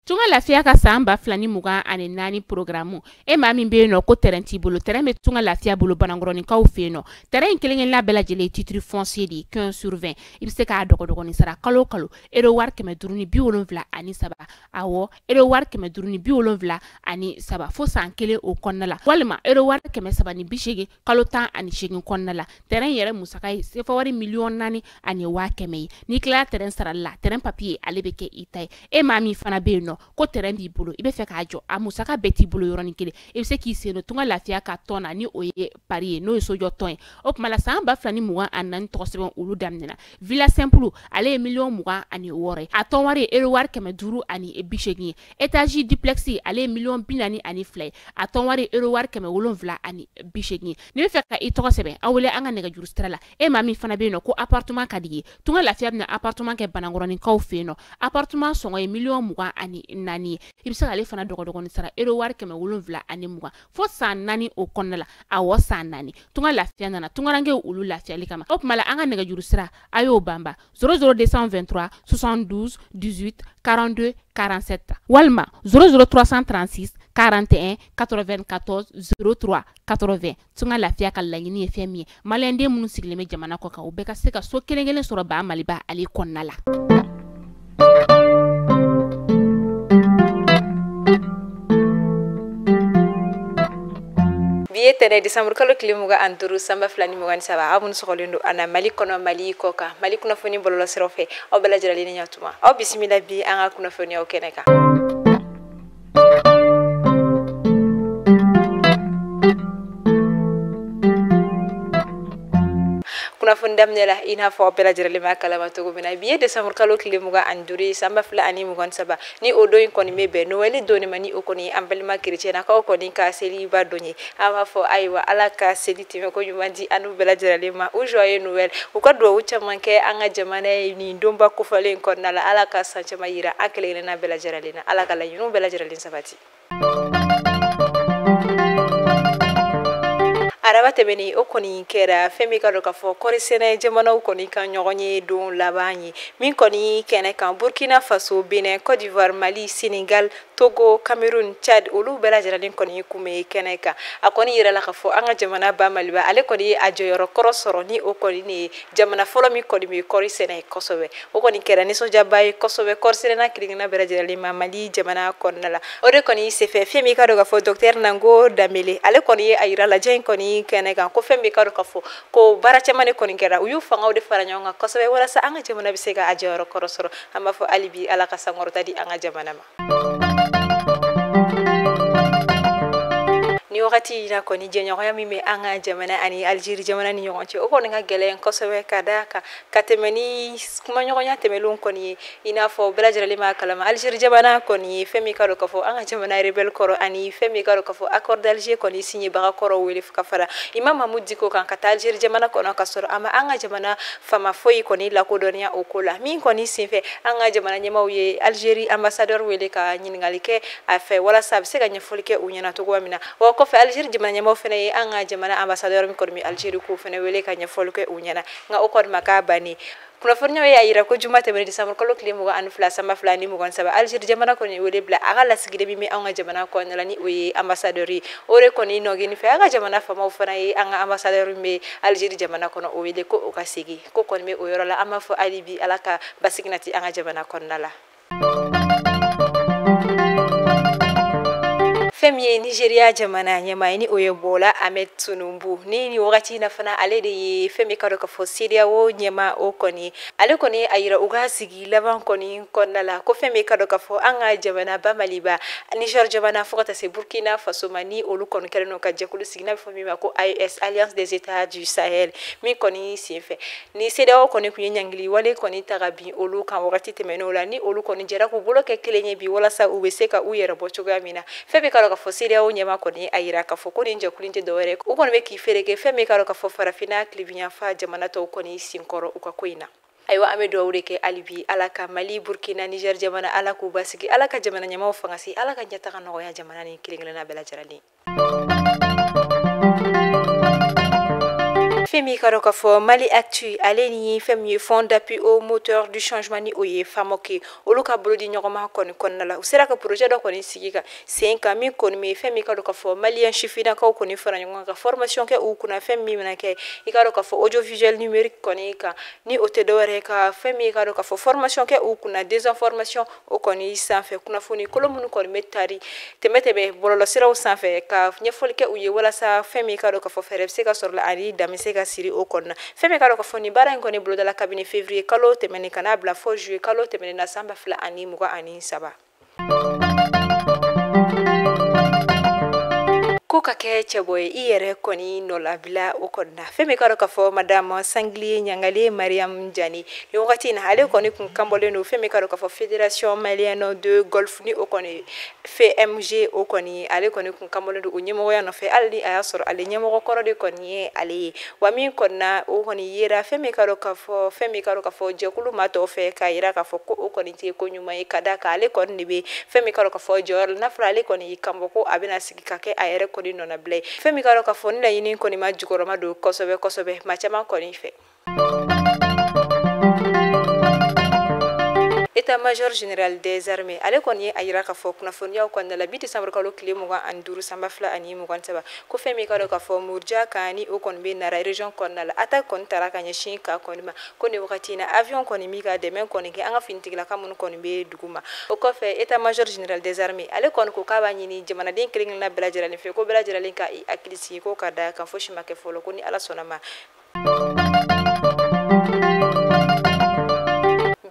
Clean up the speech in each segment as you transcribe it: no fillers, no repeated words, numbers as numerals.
Tunga lafiya ka samba flani mugan ani nani programu e ma min be no ko terrain ti bolo terrain be tunga lafiya bolo banangoroni kaw fe no terrain kelen la bela jele titre foncier di 15 sur 20 ibse ka dogo ni sara kalo ero war keme duruni bi wolonvla ani saba awo ero war keme duruni bi wolonvla ani saba fo san kele o konnala walma ero war keme saba ni bishege kalo tan ani shegin konnala terrain yere musaka se fa wari million nani ani wa keme ni kla terrain sara la terrain papier alebeke itay e ma mi fana be no ko terrain bi bolo ibe fe ka jo amusaka beti bolo yoroni kele e se ki se no tunga lafiya ka tona ni oye pari no so jo ton o kuma la samba flani mugan anan to sebon ulu damnena villa simple ale million mugan ani wore a ton wari ero war keme duru ani e bishegi etage duplexi ale million binani ani flay a ton wari ero war keme wolonvla ani bishegi ni be fe ka i to sebe awle anga nega juru strala e mami fana be no ko appartement kadigi tunga lafiya na appartement ke banangoroni kaw fe no appartement songo e million mugan ani nani ibisa ale fana dogo ni sara ero war keme wolonvla ani mugan fo san nani o konnala awo san nani tunga lafiya nana tunga range ulu lafiya likama op mala anga nega juru sira ayo bamba 00223 72 18 42 47 walma 00336 41 94 03 80 tunga lafiya ka lanyini e femi malende munu sigleme jamana ko ka o beka se ka so kelengelen soro ba maliba ali konnala Tene Desember kalo kilimuga anturu samba flani mugan saba amun sokolindo ana mali kono mali koka mali kuna foni bolola serofe o bela jira lini nyatuma o bismillah bi anga kuna foni o keneka kuna fundam nela ina fo bela jira lima kalama to gomina biye Desember kalo kilimuga anduri samba flani mugan saba ni odo in koni mebe no weli doni mani o koni ambelima kirchena ka o koni ka seli ba donye ama fo aiwa ala ka seli time ko yumandi anu bela jira lima o joyeux Noël o ka do wucha manke anga jamana ni ndomba ko fale kon nala ala ka sanche mayira akele na bela jira lina ala kala yunu bela jira lin sabati araba tebeni o koni kera femi ka do ka fo kori sene jamana o koni kan nyogonye don labani min koni kene kan Burkina Faso Benin Côte d'Ivoire Mali Senegal Togo Cameroun Chad olu bela jira koni kume kene ka akoni yira la ka fo anga jamana ba maliba ale koni ajoyoro korosoro ni o koni ni jamana folo mi koni mi kori sene kosobe o koni kera ni so jabai kosobe kori sene na kilingina bela jira lima Mali jamana konnala o de koni se fe femi ka do ka fo docteur Nango Damele ale koni ayira la jen koni kene kan ko fembe ka do ka fo ko bara chamane koni kera uyu fanga o de fara nyonga kosobe wala sa anga jamana bisega ajoyoro korosoro amma fo alibi ala ka sangoro tadi anga jamana ma ni wakati ina koni jenyo ya mime anga jamana ani Algeria jamana ni nyonche o koni nga gelen kosobe kadaka katemeni kuma nyonya temelun koni ina fo bela jira lima kalama Algeria jamana koni femi ka do ka fo anga jamana rebel koro ani femi ka do ka fo accord d'Alger koni signé baga koro wele fuka fara imam Mahmoud Diko kan kata Algeria jamana kono kasoro ama anga jamana fama foi koni la kodonia okola min koni sinfe anga jamana nyema uye Algeria ambassadeur wele ka nyingalike afa wala sabse ka nyafolike unyana to gwamina ko fe Algeria jamana nyama fene anga jamana ambassadeur mi ko mi Algeria ko fene wele ka nyafolike unyana nga o ko makabani kuna fornyo ya ira ko jumate be Desember kalo klimu ga an fla sama flani mu gon saba Algeria jamana ko ni wele bla aga la sigide mi anga jamana ko nala ni o ambassadeur ore ko ni no gini fe aga jamana fa mo fana anga ambassadeur mi Algeria jamana ko no o wele ko o ka sigi ko kon me o yorola ama fo alibi alaka basignati anga jamana ko nala Femi Nigeria jamana nyama ni oyebola Ahmed Tunumbu ni wakati na fana ale de femi ka do ka fo Syria wo nyama o koni ale koni ayira uga sigi laban koni konnala ko femi ka do ka fo anga jamana ba maliba Niger jamana fo kata se Burkina Faso mani olu kon keleno ka jekulu sigi na fo mi ko AES Alliance des États du Sahel mi koni sife ni seda o koni kunye nyangili wale koni tagabi olu kan wakati temeno la ni olu koni jera ku bolo ke kelenye bi wala sa ubeseka uyera bochoga mina femi ka ka fo Syria o nyama koni ayira ka fo koni nje kulinte dore ko koni be ki fereke femi ka ka fo farafina klibinya fa jamana to koni sinkoro ukakoina aywa amedo wureke alibi alaka Mali Burkina Niger jamana alaka basigi alaka jamana nyama fangasi alaka nyata kan no ya jamana ni kilingela na bela jarali Femi ka ka fo Mali Actu ale ni femi fond d'appui au moteur du changement ni oye famoke olu ka bolo di nyogoma koni konnala usera ka projet do koni sigika 5 ans mi koni me femi ka ka fo malien chifina ka koni fara nyonga ka formation ke u kuna femi na ke ikaro ka fo audiovisuel numérique koni ka ni otedore ka femi ka ka fo formation ke u kuna désinformation o koni sanfe kuna foni kolomunu koni metari temetebe bololo sira sanfe ka nyefol ke uye wala sa femi ka ka fo ferepse ka sorla ari damise ka siri o konna femi ka ka fo ni bara ngoni bolo de la cabinet février kalo temene kana bla fo juillet kalo temene na samba fla ani muga ani saba ko ka kɛ cɛbɔ ye i yɛrɛ kɔni nɔlabila o kɔnɔna fɛn min ka dɔn k'a fɔ madame sanglier ɲangale mariam jani ni wagati na ale kɔni kun kanbɔlen don fɛn min ka dɔn k'a fɔ fédération malienne de golf ni o kɔni FMG o kɔni ale kɔni kun kanbɔlen don o ɲɛmɔgɔya nɔfɛ hali ni a y'a sɔrɔ ale ɲɛmɔgɔ kɔrɔ de kɔni ye ale ye wa min kɔnɔna o kɔni yera fɛn min ka dɔn k'a fɔ jɛkulu maa tɔw fɛ k'a yira k'a fɔ ko o kɔni tɛ ko ɲuman ye ka da kan ale kɔni de bɛ fɛn min ka dɔn k'a fɔ jɔyɔrɔ la n'a fɔra ale kɔni y'i kanbɔ ko a bɛna sigi ka kɛ a yɛrɛ kɔni nɔnna bila fɛn min ka dɔn k'a fɔ ni laɲini kɔni ma jukɔrɔma don kosɛbɛ kosɛbɛ maa caman kɔni fɛ État-major général des armées ale kɔni ye a yira k'a fɔ kunnafoniyaw kɔnɔna la bi décembre kalo tile 25 sanba fila ani 27 ko fɛn min ka dɔn k'a fɔ murja kan ni o kɔni bɛ nara région kɔnɔna la attaque kɔni tara ka ɲɛsin ka kɔni ma ko nin wagati in na avion kɔni mi ka dɛmɛ kɔni kɛ an ka finitigilaka minnu kɔni bɛ dugu ma o kɔfɛ état-major général des armées ale kɔni ko k'a b'a ɲini jamanaden kelen-kelenna bɛɛ lajɛlen fɛ ko bɛɛ lajɛlen ka i hakili sigi ko ka da kan fosi ma kɛ fɔlɔ ko ni ala sɔnna ma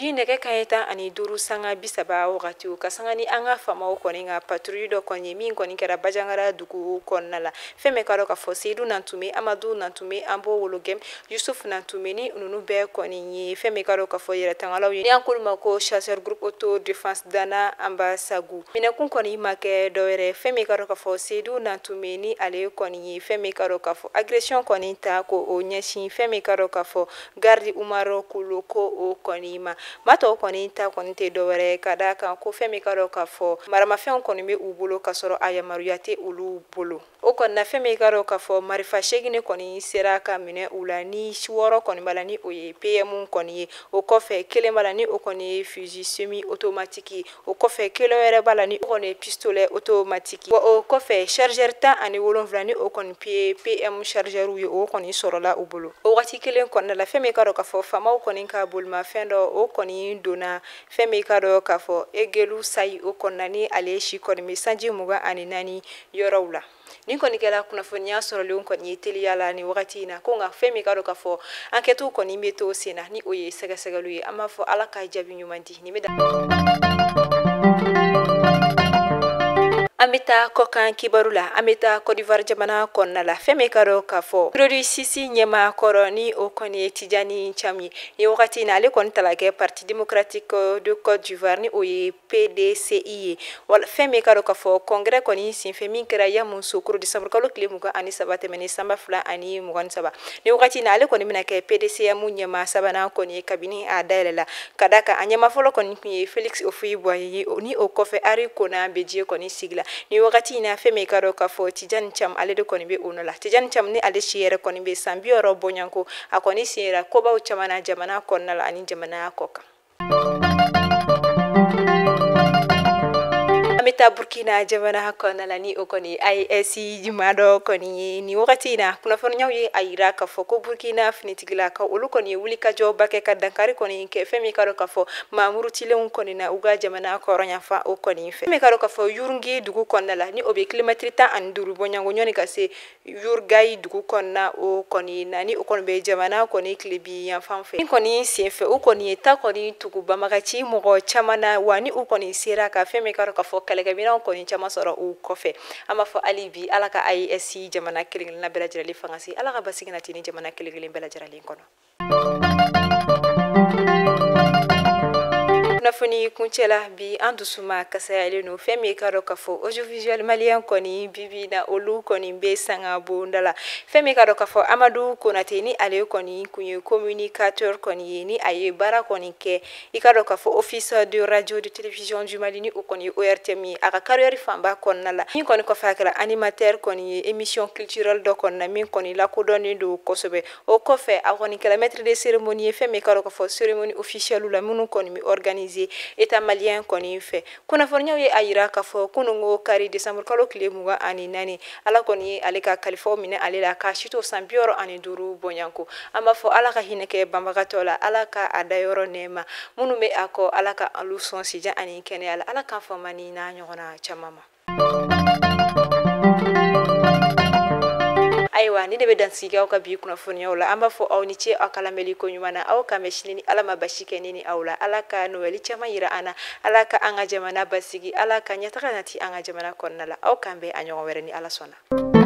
bi nɛgɛ kaɲɛ 15 sanga 30 wagati ka sanga ni an ka famaw kɔni ka patrouille dɔ kɔni min kɔni kɛra Bajangara dugu kɔnɔna la fɛn min ka dɔn k'a fɔ Seydou Nantume Amadou Nantume Ambo Wologem Yusuf Nantume ni ninnu bɛɛ kɔni ye fɛn min ka dɔn k'a fɔ yɛrɛtangalaw ye ni an k'olu ma ko chasseur groupe auto défense Dana Ambasagu minɛkun kɔni ma kɛ dɔwɛrɛ fɛn min ka dɔn k'a fɔ Seydou Nantume ni ale kɔni ye fɛn min ka dɔn k'a fɔ agression kɔni ta ko o ɲɛsin fɛn min ka dɔn k'a fɔ garde Umaro Kulo ko o kɔni ma matɔ kɔni ta kɔni tɛ dɔwɛrɛ ka da kan ko fɛn min ka dɔn k'a fɔ maramafɛnw kɔni bɛ u bolo ka sɔrɔ a yamaruya tɛ olu bolo o kɔni na fɛn min ka dɔn k'a fɔ marifa 8 kɔni sera ka minɛ u la ni 6 kɔni b'a la ni o ye PM kɔni ye o kɔfɛ 1 b'a la ni o kɔni ye fusil semi automatique o kɔfɛ 1 wɛrɛ b'a la ni o kɔni ye pistolet automatique wa o kɔfɛ chargeur 17 ni o kɔni PM chargeur ye o kɔni sɔrɔla u bolo o wagati kelen kɔnɔna la fɛn min ka dɔn k'a fɔ famaw kɔni ka bolimafɛn dɔ o kɔni donna fɛn min ka dɔn k'a fɔ Egelu Sayi o kɔnɔna ni ale si kɔni bɛ sanji 24 yɔrɔw la ni kɔni kɛra kunnafoniya sɔrɔlenw kɔni ye teliya la ni wagati in na ko nka fɛn min ka dɔn k'a fɔ enquêtew kɔni bɛ to sen na ni o ye sɛgɛsɛgɛliw ye an b'a fɔ ala ka jaabi ɲuman di nin bɛ an bɛ taa kɔkan kibaru la an bɛ taa Côte d'Ivoire jamana kɔnɔna la fɛn min ka dɔn k'a fɔ produit sisi ɲɛmaa kɔrɔ ni o kɔni ye Tijani Cham ye ni wagati in na ale kɔni ta la kɛ parti démocratique de Côte d'Ivoire ni o ye PDCI ye wala fɛn min ka dɔn k'a fɔ congrès kɔni senfɛ min kɛra Yamoussoukro décembre kalo tile 23 tɛmɛnen sanba fila ani 27 ni wagati in na ale kɔni bɛna kɛ PDCM ɲɛmaa sabanan kɔni ye kabini a dayɛlɛ la ka da kan a ɲɛmaa fɔlɔ kɔni tun ye Félix Houphouët-Boigny ye ni o kɔfɛ Ari Kona Bédié kɔni sigila ni wagati in na fɛn min ka dɔn k'a fɔ Tijani Cham ale de kɔni bɛ o nɔ la Tijani Cham ni ale si yɛrɛ kɔni bɛ san 60 bɔɲanko a kɔni sera kobaw caman na jamana kɔnɔna la ani jamana kɔ kan an bɛ taa Burkina jamana kɔnɔna la ni o kɔni AES ɲɛmaa dɔ kɔni ye ni wagati in na kunnafoniyaw ye a yira k'a fɔ ko Burkina finitigilakaw olu kɔni ye wulikajɔba kɛ ka dankari kɔni kɛ fɛn min ka dɔn k'a fɔ Mamour Tilenw kɔni na u ka jamana kɔrɔnyafa o kɔni fɛ fɛn min ka dɔn k'a fɔ Yurungi dugu kɔnɔna la ni o bɛ kilomɛtiri 15 bɔɲanko ɲɔni ka se Yurgayi dugu kɔnɔna o kɔni na ni o kɔni bɛ jamana kɔni tilebi yanfan fɛ ni kɔni senfɛ o kɔni ye ta kɔni tugu banbagaci mɔgɔ caman na wa ni u kɔni sera ka fɛn min ka dɔn k'a fɔ kɛlɛkɛminɛnw kɔni caman sɔrɔ u kɔfɛ an b'a fɔ hali bi ala ka AES jamana kelen-kelenna bɛɛ lajɛlen fanga se ala ka basigi na ten ni jamana kelen-kelen bɛɛ lajɛlen kɔnɔ kunnafoni kuncɛla bi an dusuma kasayalen no fɛn min ka dɔ ka fɔ audiovisuel malien kɔni bibi na olu kɔni be sanga bonda la fɛn min ka dɔ ka fɔ Amadu Konate ni ale kɔni kun ye communicateur kɔni ye ni a ye baara kɔni kɛ i ka dɔ ka fɔ office de radio de télévision du Mali ni o kɔni ORTM ye a ka carrière fanba kɔnɔna la min kɔni kɔfɛ a kɛra animateur kɔni ye émission culturelle dɔ kɔnɔna min kɔni lakodɔnnen do kosɛbɛ o kɔfɛ a kɔni kɛra maître de cérémonie ye fɛn min ka dɔ ka fɔ cérémonie officielle la minnu kɔni be organiser état malien kɔni fɛ kunnafoniyaw ye a yira ka fɔ kunungo kari décembre kalo tile 24 ala kɔni ye ale ka kalifaw minɛ ale la ka sito san 65 bɔɲanko an b'a fɔ ala ka hinɛ kɛ banbagatɔ la ala ka a dayɔrɔ nɛɛma minnu be a kɔ ala ka alu sɔn sijan ani kɛnɛya la ala k'an fama ni n'a ɲɔgɔnna caman ma ayiwa ni de be dansigi aw ka bi kunnafoniyaw la an b'a fɔ aw ni ce aw ka lamɛnli ko ɲuman na aw ka mɛn sini ni ala ma basi kɛ ni aw la ala ka nɔwɛli caman yira an na ala ka an ka jamana basigi ala ka ɲɛtaga nati an ka jamana kɔnɔna la aw k'an bɛn a ɲɔgɔn wɛrɛ ni ala sɔnna